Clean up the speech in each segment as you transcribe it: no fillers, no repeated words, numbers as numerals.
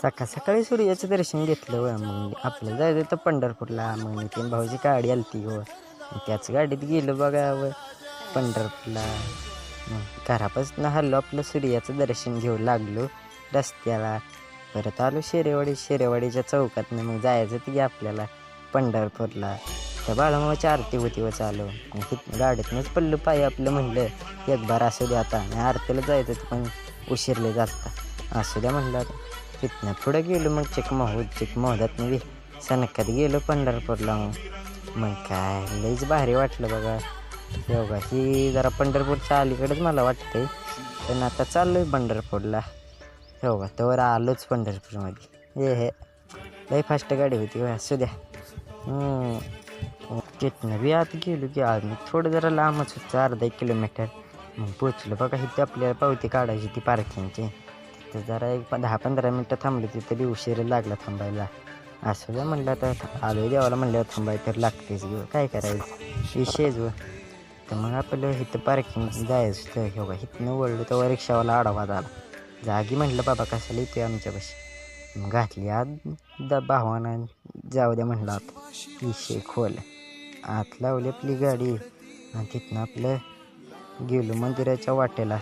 सकाळ सकाळी सूर्याचं दर्शन घेतलं व मग आपल्याला जायचं होतं पंढरपूरला. मग नितीन भाऊची गाडी आली ती व त्याच गाडीत गेलो बघा व पंढरपूरला. मग घरापासून हल्लो आपलं सूर्याचं दर्शन घेऊ लागलो रस्त्याला. परत आलो शेरेवाडीच्या चौकातनं. मग जायचं होतं की आपल्याला पंढरपूरला. त्या बाळूमामाची आरती होती व चालू. मग तिथनं गाडीतनंच पडलं पाय आपलं. म्हणलं एक बार असू द्या आता. आणि आरतीला जायचं होतं पण उशिरले जाता असू द्या म्हणलं आता. तिथनं पुढं गेलो मग चिकमोहदातनं बी सनकात गेलो पंढरपूरला. मग काय लईच भारी वाटलं बघा. योगा ही जरा पंढरपूरच्या अलीकडेच मला वाटतंय. पण आता चाललो आहे पंढरपूरला. योगा तर आलोच पंढरपूरमध्ये. हे लई फास्ट गाडी होती असू द्या. तिथनं बी आत गेलो की आम्ही थोडं जरा लांबच होतं, अर्धा 1 किलोमीटर. मग पोचलो बघा. इथे आपल्याला पावती काढायची ती पार्किंगची. तिथं जरा एक 10-15 मिनटं थांबली. तिथं बी उशीर लागला थांबायला. असं द्या म्हणलं आता आलो देवाला म्हणल्यावर थांबायला तर लागतेच घेऊ, काय करायचं विषयच व. तर मग आपलं इथं पार्किंग जायचं होतं. हे बघा इथनं वळलं तेव्हा रिक्षावाला आडवा झाला. जागी म्हटलं बाबा कशाला येतोय आमच्यापाशी. मग घातली आत भावाना. जाऊ द्या म्हणलं आता विषय खोल. आत लावली आपली गाडी आणि तिथनं आपलं गेलो मंदिराच्या वाटेला.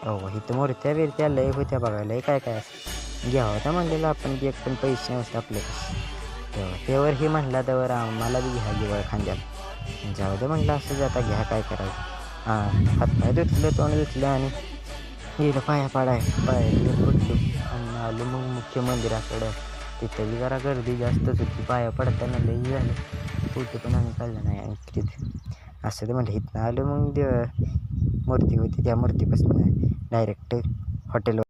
हो इथं मूर्त्या बिरत्या लय होत्या बघायला. काय काय असं घ्यावं होता म्हणलेलं आपण बी. एक पण पैसे नव्हते आपल्याकडे. तेव्हा हे म्हणला त्यावर आम्हाला बी घ्या गिवळ खांद्याला. जाऊ दे म्हणलं असं जाता घ्या काय करायचं. हातपाय धुतलं तोंड धुतलं आणि गेलं पाया पडलो आणि आलो मग मुख्य मंदिराकडं. तिथं बी जरा गर्दी जास्तच होती. पाया पडताना लई झालं. फोटो पण आम्ही काढलं नाही. आणि तिथं असं ते म्हणलं इथनं आलो. मग मूर्ती होती त्या मूर्तीपासून डायरेक्ट हॉटेलवर